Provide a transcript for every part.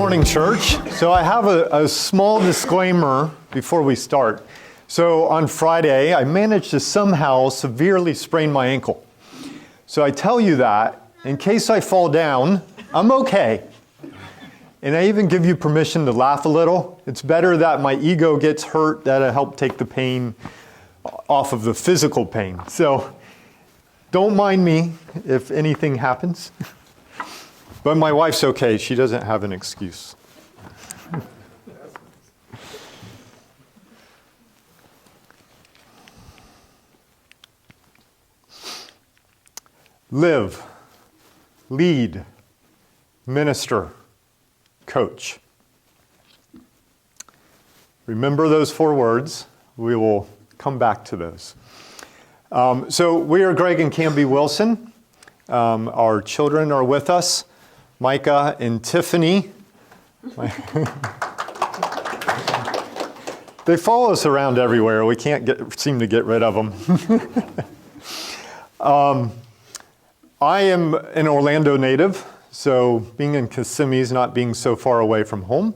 morning, church. So I have a small disclaimer before we start. So on Friday, I managed to somehow severely sprain my ankle. So I tell you that in case I fall down, I'm okay. And I even give you permission to laugh a little. It's better that my ego gets hurt. That'll help take the pain off of the physical pain. So don't mind me if anything happens. But my wife's okay. She doesn't have an excuse. Live, lead, minister, coach. Remember those 4 words. We will come back to those. So we are Greg and Camby Wilson. Our children are with us, Micah and Tiffany. They follow us around everywhere. We can't seem to get rid of them. I am an Orlando native, so being in Kissimmee is not being so far away from home.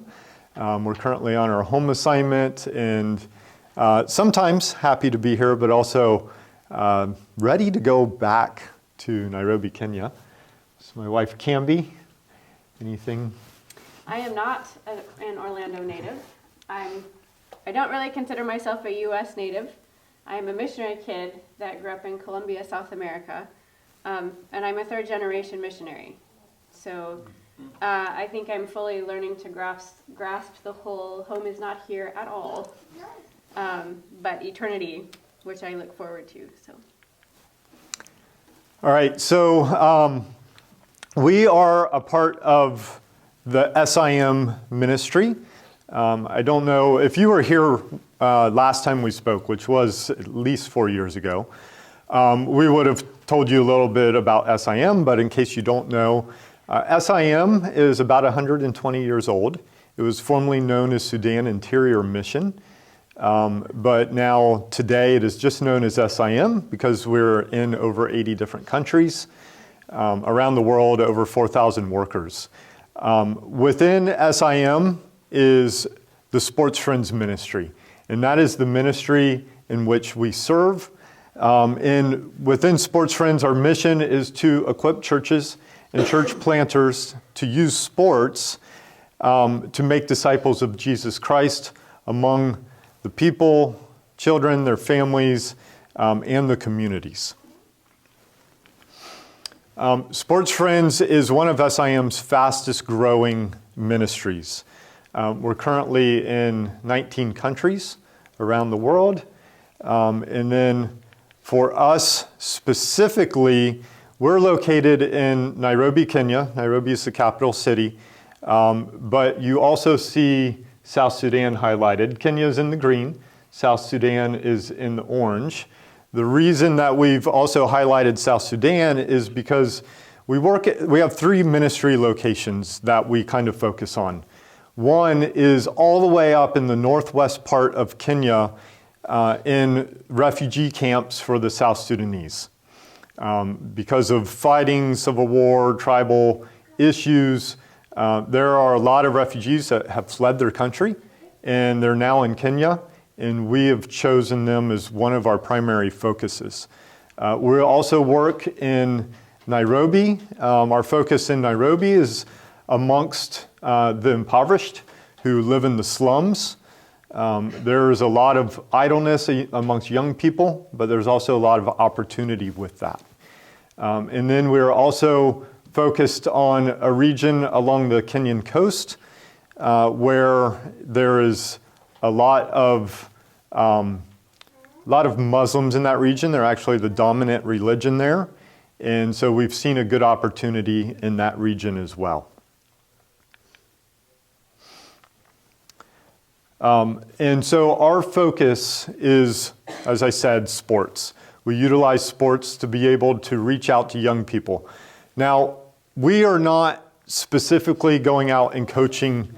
We're currently on our home assignment and sometimes happy to be here, but also ready to go back to Nairobi, Kenya. So my wife, Camby, anything? I am not an Orlando native. I don't really consider myself a U.S. native. I am a missionary kid that grew up in Colombia, South America, and I'm a 3rd-generation missionary. So I think I'm fully learning to grasp the whole home is not here at all, but eternity, which I look forward to. So. All right, so we are a part of the SIM ministry. I don't know if you were here last time we spoke, which was at least 4 years ago. We would have told you a little bit about SIM, but in case you don't know, SIM is about 120 years old. It was formerly known as Sudan Interior Mission. But now today it is just known as SIM because we're in over 80 different countries. Around the world, over 4,000 workers. Within SIM is the Sports Friends Ministry, and that is the ministry in which we serve. Within Sports Friends, our mission is to equip churches and church planters to use sports to make disciples of Jesus Christ among the people, children, their families, and the communities. Sports Friends is one of SIM's fastest growing ministries. We're currently in 19 countries around the world. And then for us specifically, we're located in Nairobi, Kenya. Nairobi is the capital city. But you also see South Sudan highlighted. Kenya is in the green. South Sudan is in the orange. The reason that we've also highlighted South Sudan is because we have 3 ministry locations that we kind of focus on. One is all the way up in the northwest part of Kenya in refugee camps for the South Sudanese. Because of fighting, civil war, tribal issues, there are a lot of refugees that have fled their country, and they're now in Kenya, and we have chosen them as one of our primary focuses. We also work in Nairobi. Our focus in Nairobi is amongst the impoverished who live in the slums. There is a lot of idleness amongst young people, but there's also a lot of opportunity with that. And then we're also focused on a region along the Kenyan coast where there is a lot of Muslims in that region. They're actually the dominant religion there. And so we've seen a good opportunity in that region as well. And so our focus is, as I said, sports. We utilize sports to be able to reach out to young people. Now, we are not specifically going out and coaching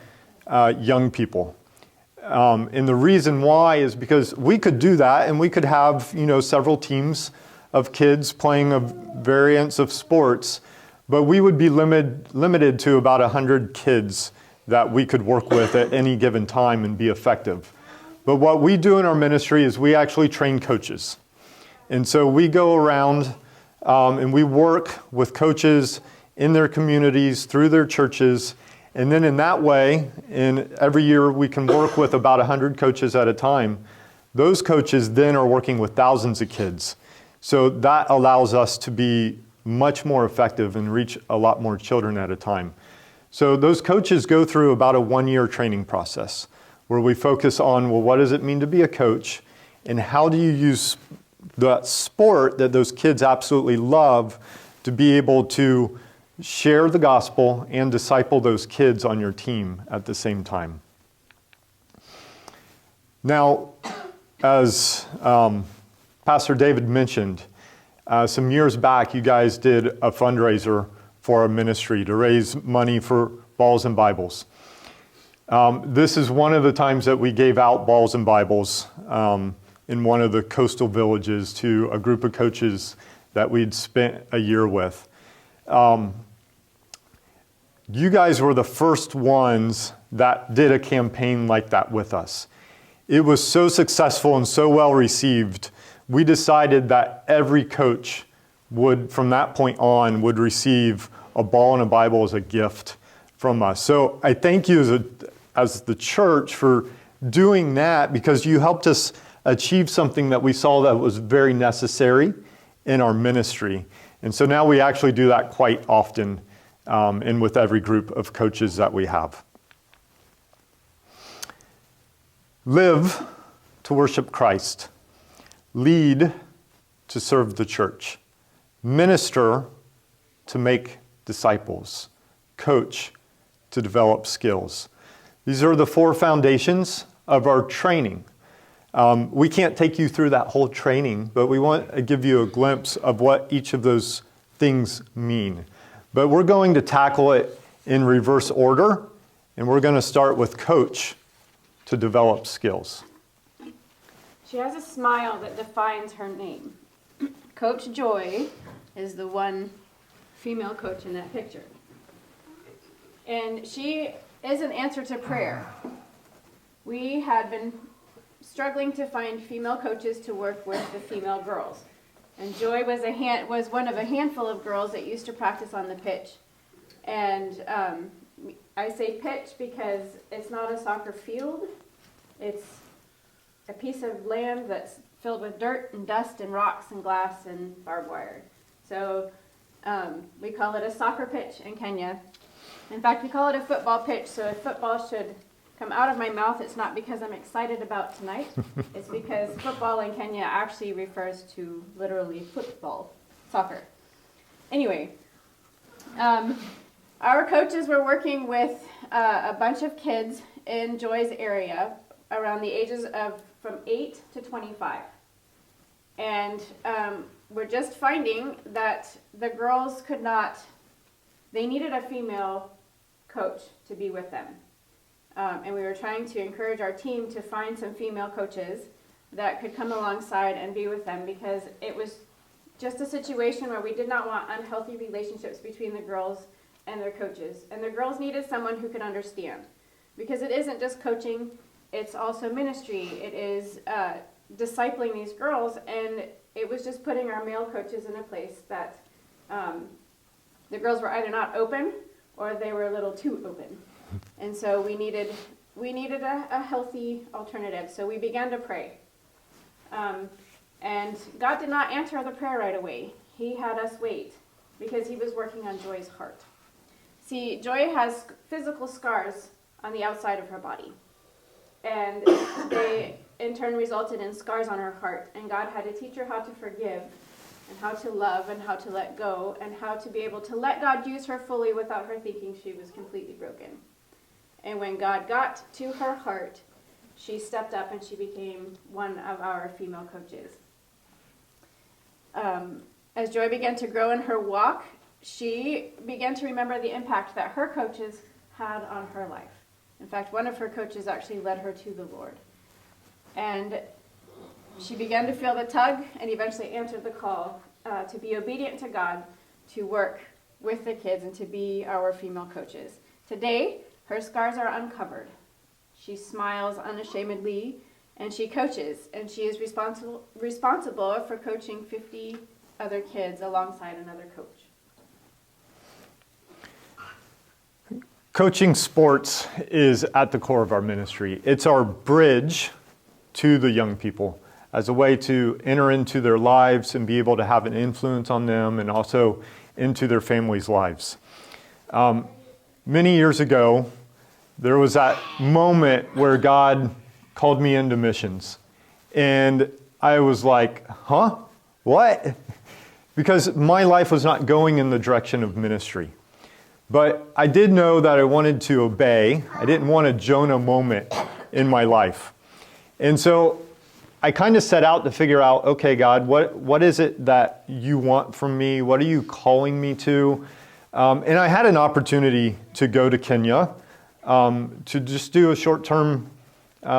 young people. And the reason why is because we could do that and we could have, several teams of kids playing a variance of sports, but we would be limited to about 100 kids that we could work with at any given time and be effective. But what we do in our ministry is we actually train coaches. And so we go around and we work with coaches in their communities, through their churches. And then in that way, every year we can work with about 100 coaches at a time. Those coaches then are working with thousands of kids. So that allows us to be much more effective and reach a lot more children at a time. So those coaches go through about a 1-year training process where we focus on, well, what does it mean to be a coach? And how do you use that sport that those kids absolutely love to be able to share the gospel and disciple those kids on your team at the same time? Now, as Pastor David mentioned, some years back, you guys did a fundraiser for our ministry to raise money for Balls and Bibles. This is one of the times that we gave out Balls and Bibles in one of the coastal villages to a group of coaches that we'd spent a year with. You guys were the first ones that did a campaign like that with us. It was so successful and so well received, we decided that every coach would, from that point on, would receive a ball and a Bible as a gift from us. So I thank you as the church for doing that, because you helped us achieve something that we saw that was very necessary in our ministry. And so now we actually do that quite often and with every group of coaches that we have. Live to worship Christ. Lead to serve the church. Minister to make disciples. Coach to develop skills. These are the 4 foundations of our training. We can't take you through that whole training, but we want to give you a glimpse of what each of those things mean. But we're going to tackle it in reverse order, and we're going to start with coach to develop skills. She has a smile that defines her name. Coach Joy is the one female coach in that picture. And she is an answer to prayer. We had been struggling to find female coaches to work with the female girls. And Joy was one of a handful of girls that used to practice on the pitch. And I say pitch because it's not a soccer field. It's a piece of land that's filled with dirt and dust and rocks and glass and barbed wire. So we call it a soccer pitch in Kenya. In fact, we call it a football pitch. So if football should come out of my mouth, it's not because I'm excited about tonight. It's because football in Kenya actually refers to literally football, soccer. Anyway, our coaches were working with a bunch of kids in Joy's area around the ages of from 8 to 25. And we're just finding that the girls they needed a female coach to be with them. And we were trying to encourage our team to find some female coaches that could come alongside and be with them, because it was just a situation where we did not want unhealthy relationships between the girls and their coaches. And the girls needed someone who could understand, because it isn't just coaching, it's also ministry. It is discipling these girls, and it was just putting our male coaches in a place that the girls were either not open or they were a little too open. And so we needed a healthy alternative. So we began to pray. And God did not answer the prayer right away. He had us wait because he was working on Joy's heart. See, Joy has physical scars on the outside of her body. And they, in turn, resulted in scars on her heart. And God had to teach her how to forgive and how to love and how to let go and how to be able to let God use her fully without her thinking she was completely broken. And when God got to her heart, she stepped up and she became one of our female coaches. As Joy began to grow in her walk, she began to remember the impact that her coaches had on her life. In fact, one of her coaches actually led her to the Lord. And she began to feel the tug and eventually answered the call to be obedient to God, to work with the kids and to be our female coaches. Today, Her scars are uncovered. She smiles unashamedly, and she coaches, and she is responsible for coaching 50 other kids alongside another coach. Coaching sports is at the core of our ministry. It's our bridge to the young people as a way to enter into their lives and be able to have an influence on them and also into their families' lives. Many years ago, there was that moment where God called me into missions. And I was like, huh? What? Because my life was not going in the direction of ministry. But I did know that I wanted to obey. I didn't want a Jonah moment in my life. And so I kind of set out to figure out, okay, God, what is it that you want from me? What are you calling me to? And I had an opportunity to go to Kenya to just do a short-term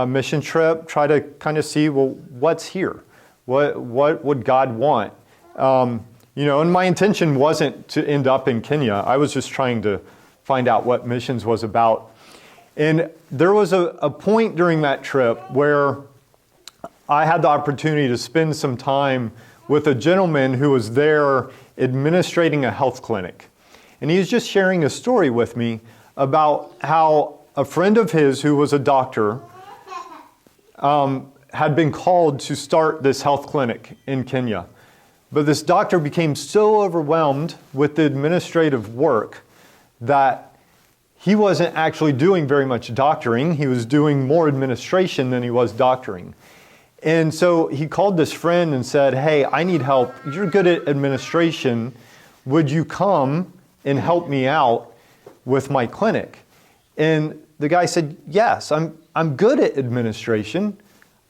mission trip, try to kind of see, well, what's here? What would God want? And my intention wasn't to end up in Kenya. I was just trying to find out what missions was about. And there was a point during that trip where I had the opportunity to spend some time with a gentleman who was there administrating a health clinic. And he was just sharing a story with me about how a friend of his who was a doctor had been called to start this health clinic in Kenya. But this doctor became so overwhelmed with the administrative work that he wasn't actually doing very much doctoring. He was doing more administration than he was doctoring. And so he called this friend and said, hey, I need help. You're good at administration. Would you come and help me out with my clinic? And the guy said, yes, I'm good at administration.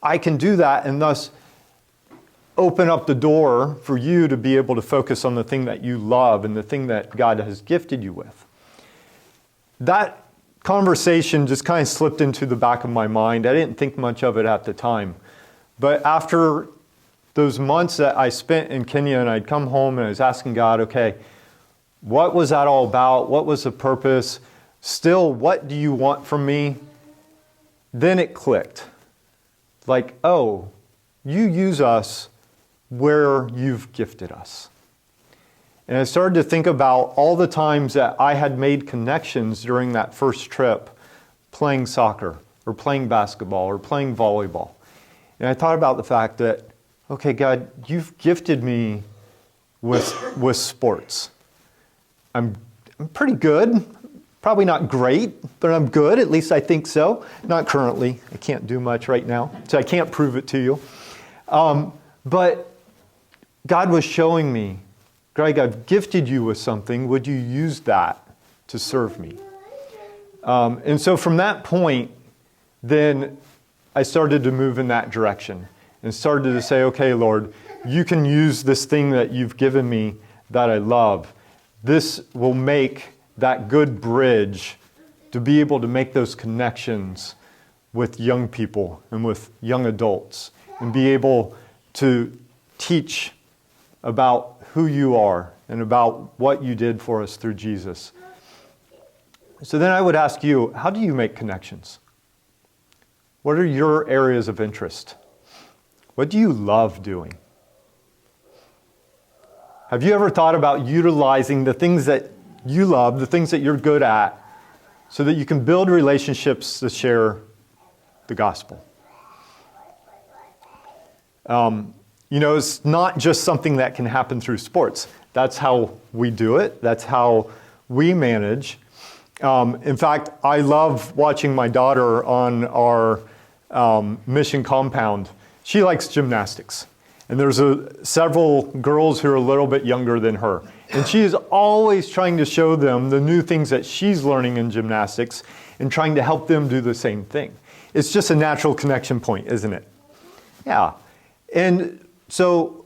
I can do that and thus open up the door for you to be able to focus on the thing that you love and the thing that God has gifted you with. That conversation just kind of slipped into the back of my mind. I didn't think much of it at the time. But after those months that I spent in Kenya and I'd come home and I was asking God, okay, what was that all about? What was the purpose? Still, what do you want from me? Then it clicked. Like, oh, you use us where you've gifted us. And I started to think about all the times that I had made connections during that first trip, playing soccer or playing basketball or playing volleyball. And I thought about the fact that, okay, God, you've gifted me with sports. I'm pretty good. Probably not great, but I'm good. At least I think so. Not currently. I can't do much right now, so I can't prove it to you. But God was showing me, Greg, I've gifted you with something. Would you use that to serve me? And so from that point, then I started to move in that direction and started to say, okay, Lord, you can use this thing that you've given me that I love. This will make that good bridge to be able to make those connections with young people and with young adults and be able to teach about who you are and about what you did for us through Jesus. So then I would ask you, how do you make connections? What are your areas of interest? What do you love doing? Have you ever thought about utilizing the things that you love, the things that you're good at, so that you can build relationships to share the gospel? It's not just something that can happen through sports. That's how we do it. That's how we manage. In fact, I love watching my daughter on our mission compound. She likes gymnastics. And there's several girls who are a little bit younger than her. And she is always trying to show them the new things that she's learning in gymnastics and trying to help them do the same thing. It's just a natural connection point, isn't it? Yeah. And so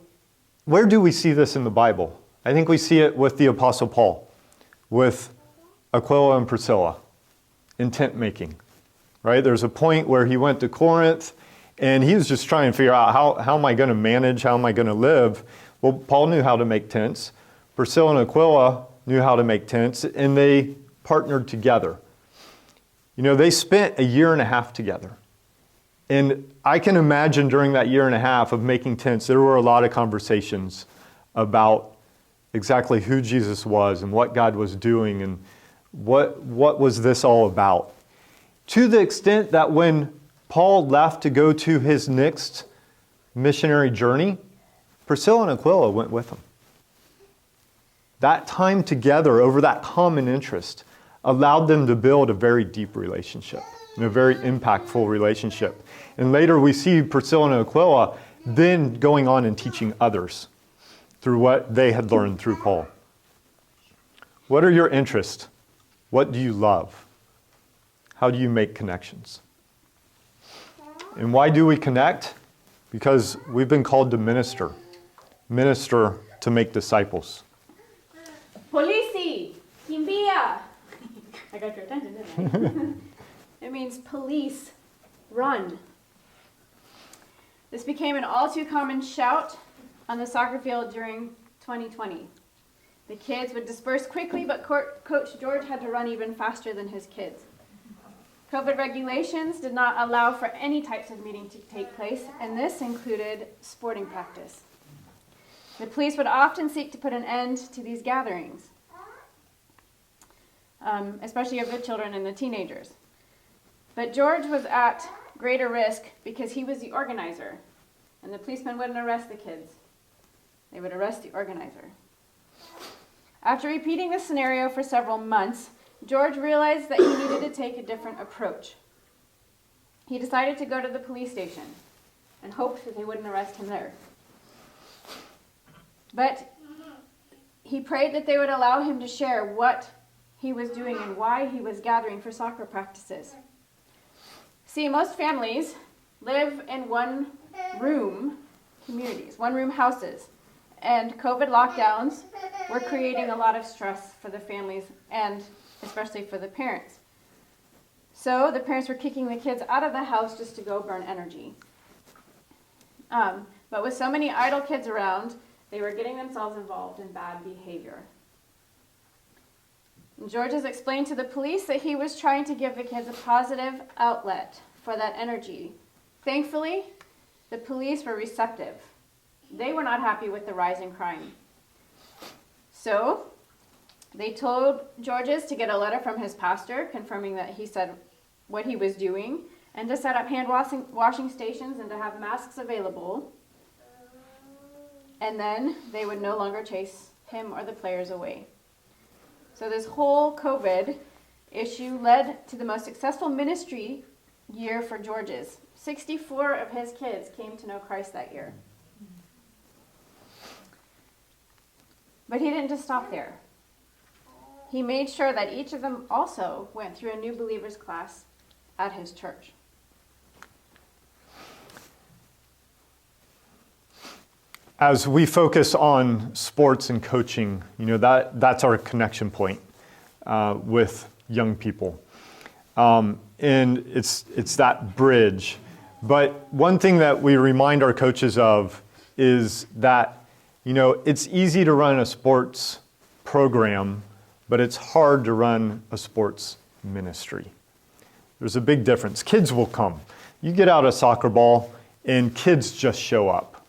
where do we see this in the Bible? I think we see it with the Apostle Paul, with Aquila and Priscilla in tent making, right? There's a point where he went to Corinth and he was just trying to figure out how am I going to manage, how am I going to live? Well, Paul knew how to make tents. Priscilla and Aquila knew how to make tents, and they partnered together. They spent a year and a half together. And I can imagine during that year and a half of making tents, there were a lot of conversations about exactly who Jesus was and what God was doing and what was this all about. To the extent that when Paul left to go to his next missionary journey, Priscilla and Aquila went with him. That time together over that common interest allowed them to build a very deep relationship and a very impactful relationship. And later we see Priscilla and Aquila then going on and teaching others through what they had learned through Paul. What are your interests? What do you love? How do you make connections? And why do we connect? Because we've been called to minister. Minister to make disciples. Polisi, kimbia. I got your attention, didn't I? It means police, run. This became an all too common shout on the soccer field during 2020. The kids would disperse quickly, but Coach George had to run even faster than his kids. COVID regulations did not allow for any types of meeting to take place, and this included sporting practice. The police would often seek to put an end to these gatherings, especially of the children and the teenagers. But George was at greater risk because he was the organizer, and the policemen wouldn't arrest the kids. They would arrest the organizer. After repeating this scenario for several months, George realized that he needed to take a different approach. He decided to go to the police station and hoped that they wouldn't arrest him there. But he prayed that they would allow him to share what he was doing and why he was gathering for soccer practices. See, most families live in one-room communities, one-room houses, and COVID lockdowns were creating a lot of stress for the families and especially for the parents. So the parents were kicking the kids out of the house just to go burn energy. But with so many idle kids around, they were getting themselves involved in bad behavior. And George has explained to the police that he was trying to give the kids a positive outlet for that energy. Thankfully, the police were receptive. They were not happy with the rise in crime. So they told Georges to get a letter from his pastor confirming that he said what he was doing and to set up hand washing stations and to have masks available. And then they would no longer chase him or the players away. So this whole COVID issue led to the most successful ministry year for Georges. 64 of his kids came to know Christ that year. But he didn't just stop there. He made sure that each of them also went through a new believers class at his church. As we focus on sports and coaching, that's our connection point with young people. And it's that bridge. But one thing that we remind our coaches of is that, it's easy to run a sports program, but it's hard to run a sports ministry. There's a big difference. Kids will come. You get out a soccer ball and kids just show up.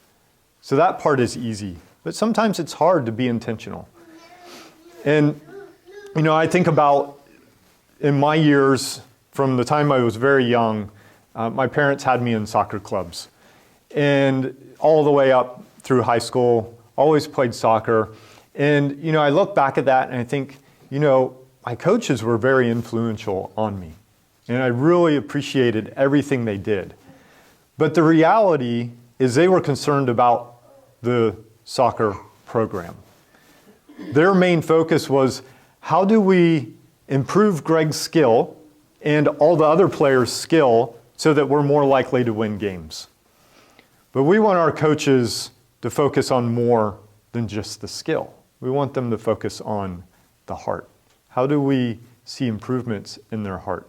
So that part is easy, but sometimes it's hard to be intentional. And, I think about in my years, from the time I was very young, my parents had me in soccer clubs. And all the way up through high school, always played soccer. And, I look back at that and I think, my coaches were very influential on me. And I really appreciated everything they did. But the reality is they were concerned about the soccer program. Their main focus was, how do we improve Greg's skill and all the other players' skill so that we're more likely to win games? But we want our coaches to focus on more than just the skill. We want them to focus on the heart. How do we see improvements in their heart?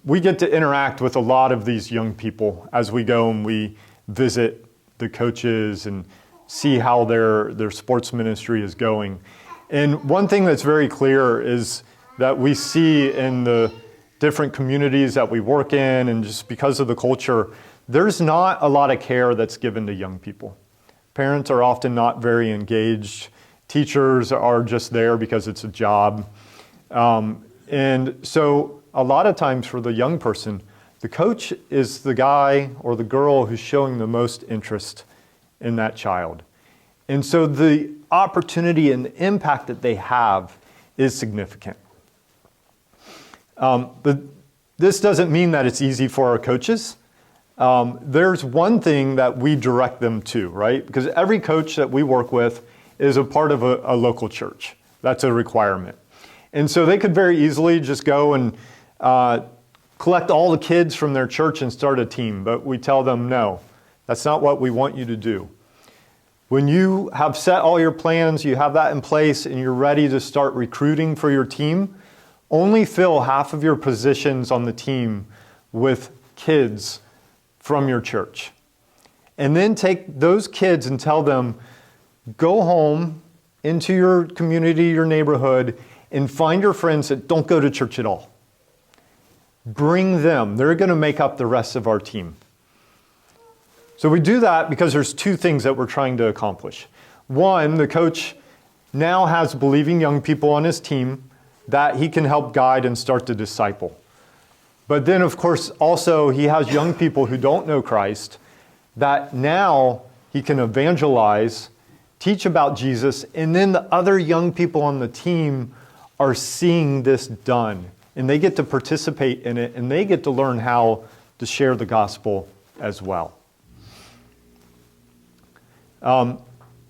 We get to interact with a lot of these young people as we go and we visit the coaches and see how their sports ministry is going. And one thing that's very clear is that we see in the different communities that we work in and just because of the culture, there's not a lot of care that's given to young people. Parents are often not very engaged. Teachers are just there because it's a job. And so a lot of times for the young person, the coach is the guy or the girl who's showing the most interest in that child. And so the opportunity and the impact that they have is significant. But this doesn't mean that it's easy for our coaches. There's one thing that we direct them to, right? Because every coach that we work with is a part of a local church. That's a requirement. And so they could very easily just go and collect all the kids from their church and start a team. But we tell them, no, that's not what we want you to do. When you have set all your plans, you have that in place, and you're ready to start recruiting for your team, only fill half of your positions on the team with kids from your church. And then take those kids and tell them, go home into your community, your neighborhood, and find your friends that don't go to church at all. Bring them. They're going to make up the rest of our team. So we do that because there's two things that we're trying to accomplish. One, the coach now has believing young people on his team that he can help guide and start to disciple. But then, of course, also he has young people who don't know Christ that now he can evangelize, teach about Jesus, and then the other young people on the team are seeing this done. And they get to participate in it, and they get to learn how to share the gospel as well.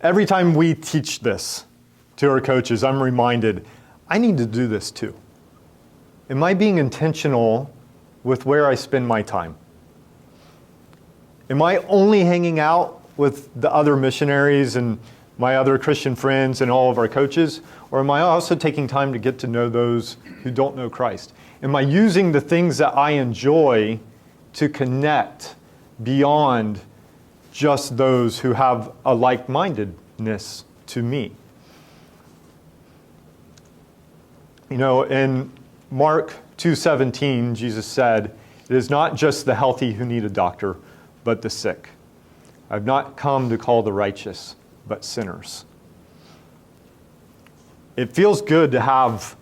Every time we teach this to our coaches, I'm reminded, I need to do this too. Am I being intentional with where I spend my time? Am I only hanging out with the other missionaries and my other Christian friends and all of our coaches? Or am I also taking time to get to know those who don't know Christ? Am I using the things that I enjoy to connect beyond just those who have a like-mindedness to me? You know, in Mark 2:17, Jesus said, "It is not just the healthy who need a doctor, but the sick. I've not come to call the righteous, but sinners." It feels good to have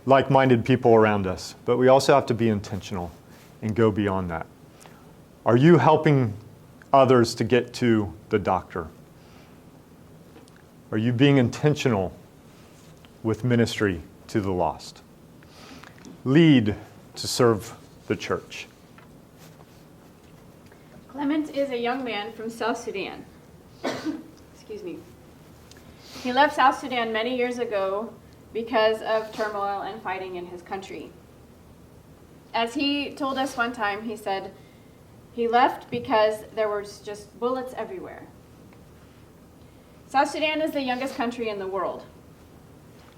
like-minded people around us, but we also have to be intentional and go beyond that. Are you helping others to get to the doctor? Are you being intentional with ministry to the lost? Lead to serve the church. Clement is a young man from South Sudan. Excuse me. He left South Sudan many years ago because of turmoil and fighting in his country. As he told us one time, he said, he left because there was just bullets everywhere. South Sudan is the youngest country in the world.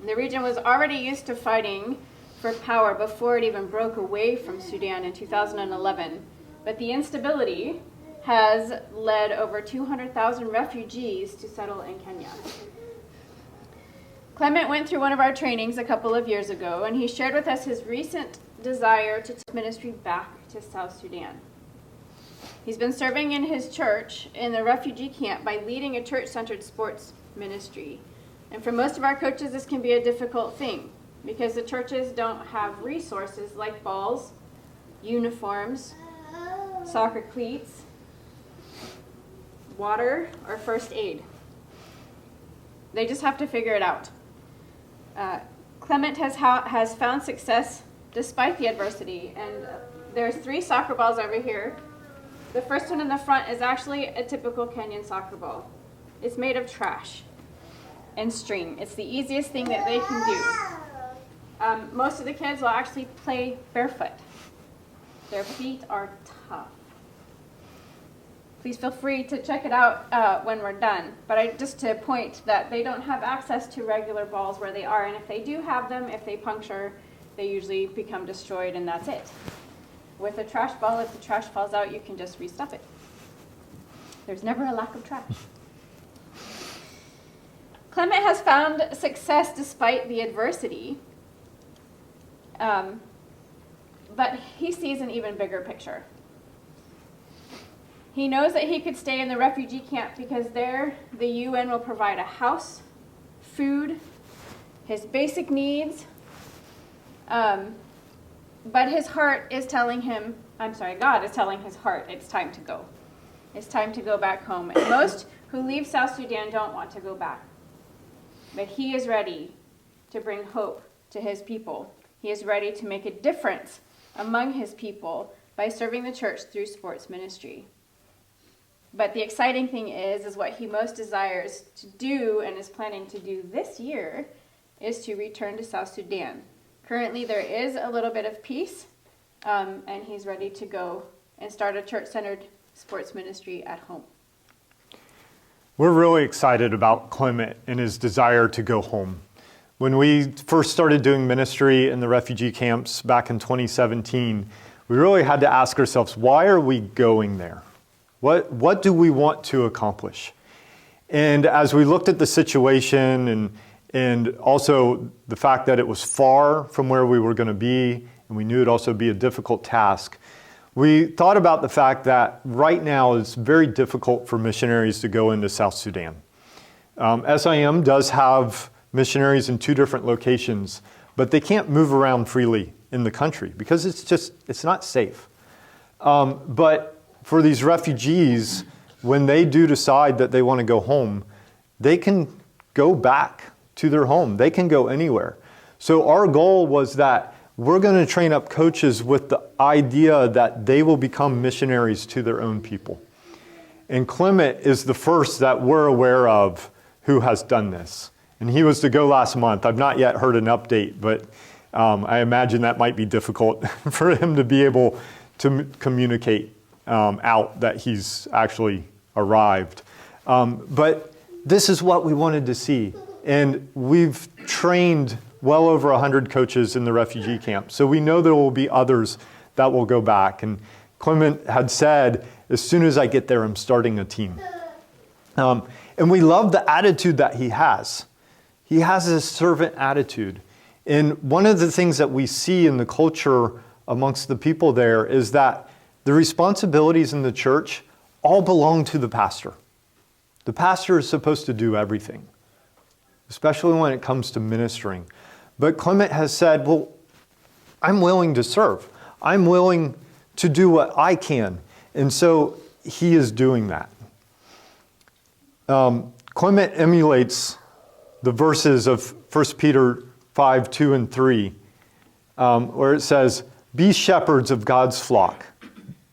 The region was already used to fighting for power before it even broke away from Sudan in 2011. But the instability has led over 200,000 refugees to settle in Kenya. Clement went through one of our trainings a couple of years ago, and he shared with us his recent desire to take ministry back to South Sudan. He's been serving in his church in the refugee camp by leading a church-centered sports ministry. And for most of our coaches, this can be a difficult thing because the churches don't have resources like balls, uniforms, soccer cleats, water, or first aid. They just have to figure it out. Clement has found success despite the adversity, and there's 3 soccer balls over here. The first one in the front is actually a typical Kenyan soccer ball. It's made of trash and string. It's the easiest thing that they can do. Most of the kids will actually play barefoot. Their feet are tough. Please feel free to check it out when we're done. But just to point that they don't have access to regular balls where they are, and if they do have them, if they puncture, they usually become destroyed, and that's it. With a trash ball, if the trash falls out, you can just restuff it. There's never a lack of trash. Clement has found success despite the adversity. But he sees an even bigger picture. He knows that he could stay in the refugee camp because there the UN will provide a house, food, his basic needs. But his heart is telling him, God is telling his heart, it's time to go. It's time to go back home. And most who leave South Sudan don't want to go back. But he is ready to bring hope to his people. He is ready to make a difference among his people by serving the church through sports ministry. But the exciting thing is what he most desires to do and is planning to do this year is to return to South Sudan. Currently, there is a little bit of peace, and he's ready to go and start a church-centered sports ministry at home. We're really excited about Clement and his desire to go home. When we first started doing ministry in the refugee camps back in 2017, we really had to ask ourselves, why are we going there? What do we want to accomplish? And as we looked at the situation and also the fact that it was far from where we were going to be, and we knew it'd also be a difficult task, we thought about the fact that right now it's very difficult for missionaries to go into South Sudan. SIM does have missionaries in 2 different locations, but they can't move around freely in the country because it's not safe. But for these refugees, when they do decide that they want to go home, they can go back to their home. They can go anywhere. So our goal was that we're going to train up coaches with the idea that they will become missionaries to their own people. And Clement is the first that we're aware of who has done this. And he was to go last month. I've not yet heard an update, but I imagine that might be difficult for him to be able to communicate out that he's actually arrived. But this is what we wanted to see. And we've trained well over 100 coaches in the refugee camp. So we know there will be others that will go back. And Clement had said, as soon as I get there, I'm starting a team. And we love the attitude that he has. He has a servant attitude. And one of the things that we see in the culture amongst the people there is that the responsibilities in the church all belong to the pastor. The pastor is supposed to do everything, especially when it comes to ministering. But Clement has said, well, I'm willing to serve. I'm willing to do what I can. And so he is doing that. Clement emulates the verses of 1 Peter 5, 2 and 3, where it says, be shepherds of God's flock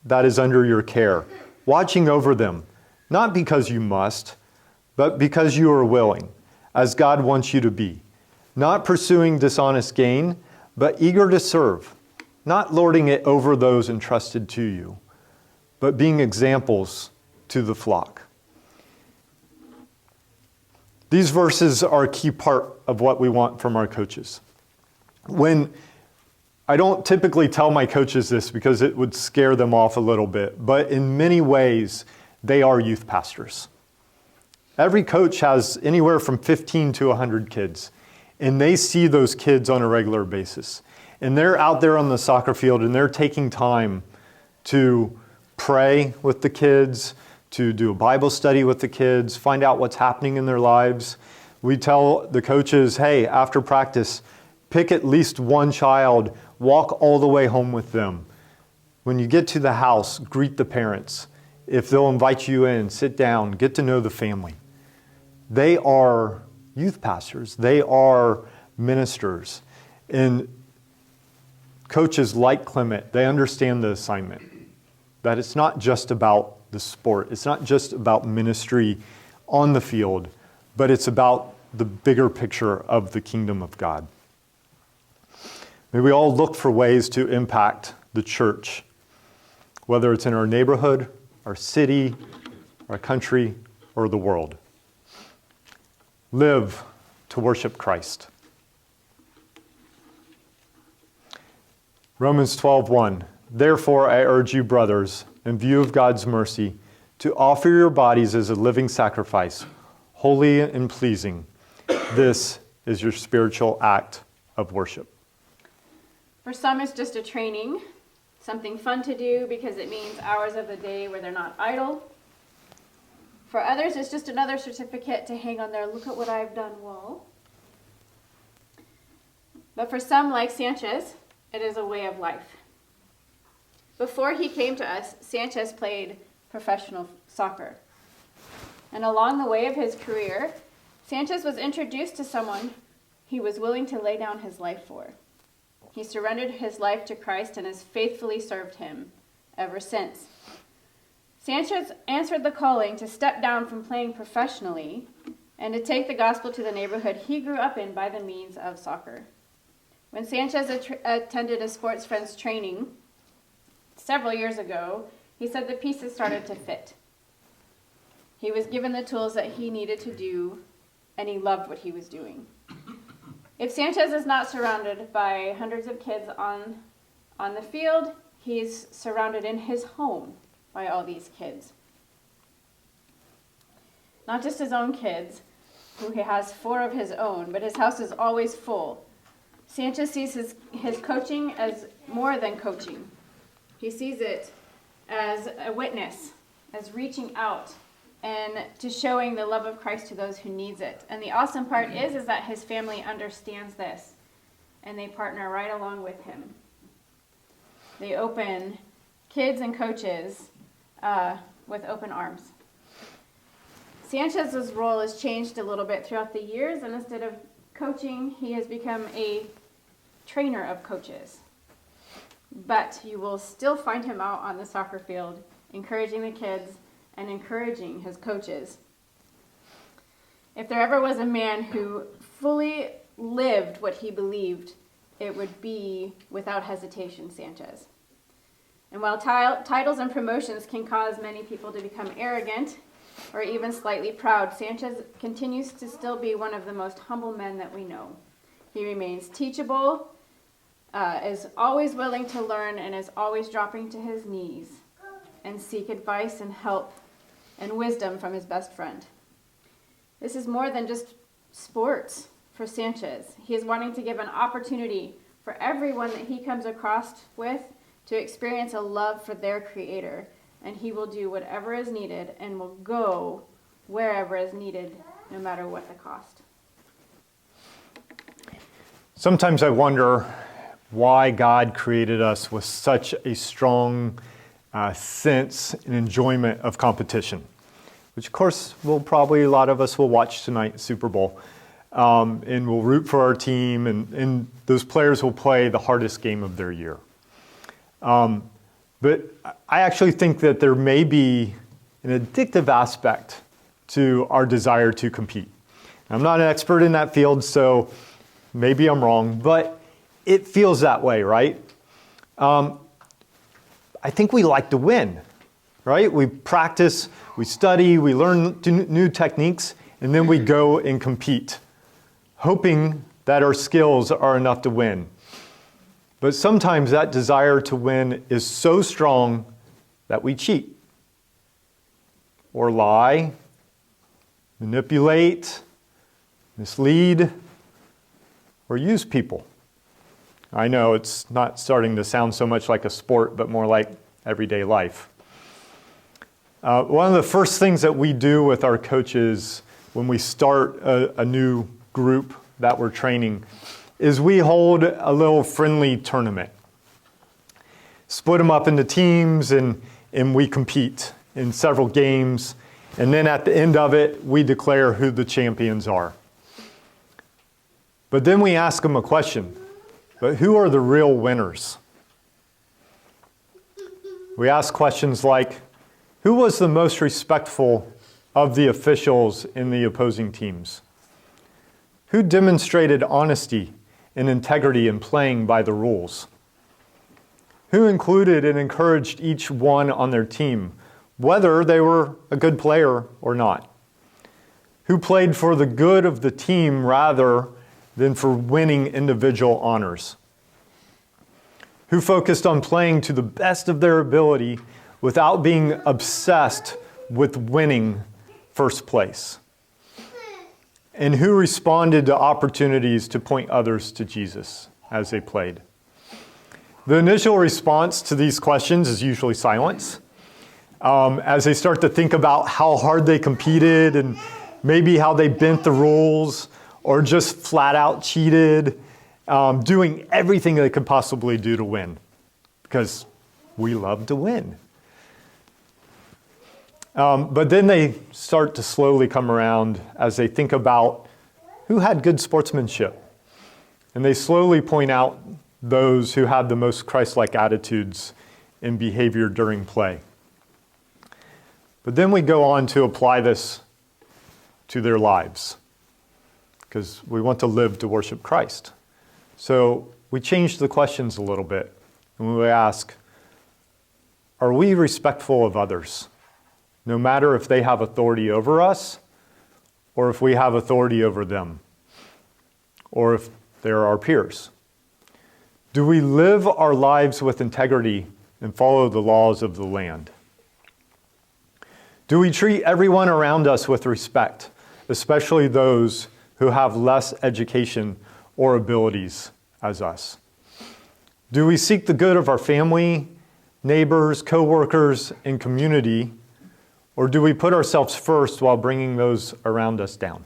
that is under your care, watching over them, not because you must, but because you are willing, as God wants you to be, not pursuing dishonest gain, but eager to serve, not lording it over those entrusted to you, but being examples to the flock. These verses are a key part of what we want from our coaches. When I don't typically tell my coaches this because it would scare them off a little bit, but in many ways, they are youth pastors. Every coach has anywhere from 15 to 100 kids, and they see those kids on a regular basis. And they're out there on the soccer field, and they're taking time to pray with the kids, to do a Bible study with the kids, find out what's happening in their lives. We tell the coaches, hey, after practice, pick at least one child, walk all the way home with them. When you get to the house, greet the parents. If they'll invite you in, sit down, get to know the family. They are youth pastors. They are ministers. And coaches like Clement, they understand the assignment. That it's not just about the sport. It's not just about ministry on the field, but it's about the bigger picture of the kingdom of God. May we all look for ways to impact the church, whether it's in our neighborhood, our city, our country, or the world. Live to worship Christ. Romans 12:1. Therefore, I urge you, brothers, in view of God's mercy, to offer your bodies as a living sacrifice, holy and pleasing. This is your spiritual act of worship. For some, it's just a training, something fun to do because it means hours of the day where they're not idle. For others, it's just another certificate to hang on their "look at what I've done" wall. But for some, like Sanchez, it is a way of life. Before he came to us, Sanchez played professional soccer. And along the way of his career, Sanchez was introduced to someone he was willing to lay down his life for. He surrendered his life to Christ and has faithfully served him ever since. Sanchez answered the calling to step down from playing professionally and to take the gospel to the neighborhood he grew up in by the means of soccer. When Sanchez attended a sports friends training several years ago, he said the pieces started to fit. He was given the tools that he needed to do, and he loved what he was doing. If Sanchez is not surrounded by hundreds of kids on the field, he's surrounded in his home by all these kids. Not just his own kids, who he has 4 of his own, but his house is always full. Sanchez sees his coaching as more than coaching. He sees it as a witness, as reaching out and to showing the love of Christ to those who needs it. And the awesome part is that his family understands this, and they partner right along with him. They open kids and coaches with open arms. Sanchez's role has changed a little bit throughout the years, and instead of coaching, he has become a trainer of coaches. But you will still find him out on the soccer field, encouraging the kids and encouraging his coaches. If there ever was a man who fully lived what he believed, it would be, without hesitation, Sanchez. And while titles and promotions can cause many people to become arrogant or even slightly proud, Sanchez continues to still be one of the most humble men that we know. He remains teachable, is always willing to learn, and is always dropping to his knees and seek advice and help and wisdom from his best friend. This is more than just sports for Sanchez. He is wanting to give an opportunity for everyone that he comes across with to experience a love for their Creator, and he will do whatever is needed and will go wherever is needed, no matter what the cost. Sometimes I wonder why God created us with such a strong sense and enjoyment of competition, which of course a lot of us will watch tonight, Super Bowl, and we'll root for our team, and those players will play the hardest game of their year. But I actually think that there may be an addictive aspect to our desire to compete. I'm not an expert in that field, so maybe I'm wrong, but it feels that way, right? I think we like to win, right? We practice, we study, we learn new techniques, and then we go and compete, hoping that our skills are enough to win. But sometimes that desire to win is so strong that we cheat, or lie, manipulate, mislead, or use people. I know it's not starting to sound so much like a sport, but more like everyday life. One of the first things that we do with our coaches when we start a new group that we're training is we hold a little friendly tournament. Split them up into teams, and we compete in several games. And then at the end of it, we declare who the champions are. But then we ask them a question. But who are the real winners? We ask questions like, who was the most respectful of the officials in the opposing teams? Who demonstrated honesty and integrity in playing by the rules? Who included and encouraged each one on their team, whether they were a good player or not? Who played for the good of the team rather than for winning individual honors? Who focused on playing to the best of their ability without being obsessed with winning first place? And who responded to opportunities to point others to Jesus as they played? The initial response to these questions is usually silence. As they start to think about how hard they competed and maybe how they bent the rules or just flat out cheated, doing everything they could possibly do to win, because we love to win. But then they start to slowly come around as they think about who had good sportsmanship. And they slowly point out those who had the most Christ-like attitudes and behavior during play. But then we go on to apply this to their lives, because we want to live to worship Christ. So we change the questions a little bit, and we ask, are we respectful of others, no matter if they have authority over us or if we have authority over them, or if they're our peers? Do we live our lives with integrity and follow the laws of the land? Do we treat everyone around us with respect, especially those who have less education or abilities as us? Do we seek the good of our family, neighbors, co-workers, and community, or do we put ourselves first while bringing those around us down?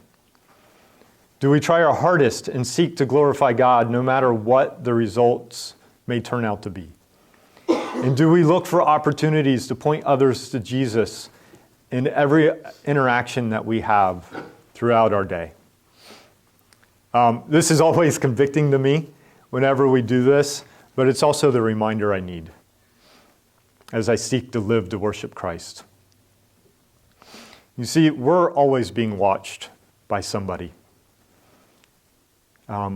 Do we try our hardest and seek to glorify God no matter what the results may turn out to be? And do we look for opportunities to point others to Jesus in every interaction that we have throughout our day? This is always convicting to me whenever we do this, but it's also the reminder I need as I seek to live to worship Christ. You see, we're always being watched by somebody.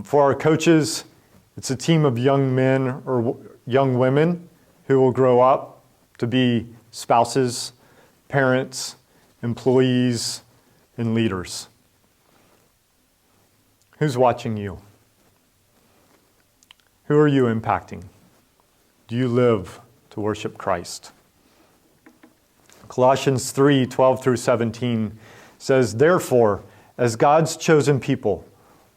For our coaches, it's a team of young men or young women who will grow up to be spouses, parents, employees, and leaders. Who's watching you? Who are you impacting? Do you live to worship Christ? Colossians 3:12 through 17 says, "Therefore, as God's chosen people,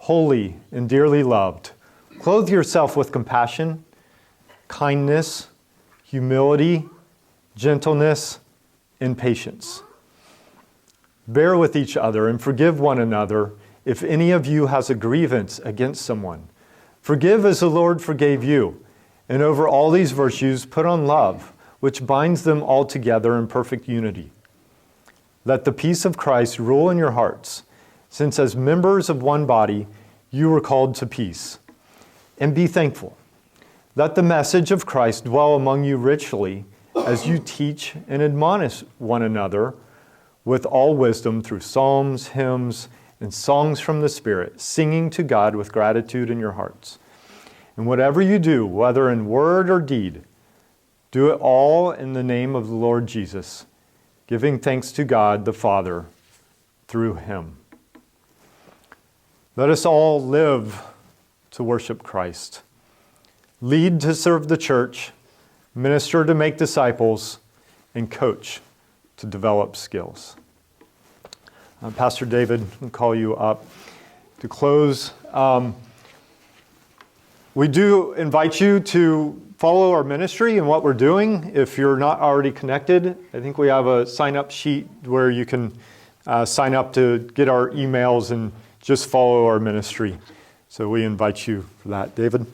holy and dearly loved, clothe yourself with compassion, kindness, humility, gentleness, and patience. Bear with each other and forgive one another if any of you has a grievance against someone. Forgive as the Lord forgave you. And over all these virtues, put on love, which binds them all together in perfect unity. Let the peace of Christ rule in your hearts, since as members of one body, you were called to peace. And be thankful. Let the message of Christ dwell among you richly as you teach and admonish one another with all wisdom through psalms, hymns, and songs from the Spirit, singing to God with gratitude in your hearts. And whatever you do, whether in word or deed, do it all in the name of the Lord Jesus, giving thanks to God the Father through him." Let us all live to worship Christ, lead to serve the church, minister to make disciples, and coach to develop skills. Pastor David, I'll call you up to close. We do invite you to follow our ministry and what we're doing. If you're not already connected, I think we have a sign-up sheet where you can sign up to get our emails and just follow our ministry. So we invite you for that. David?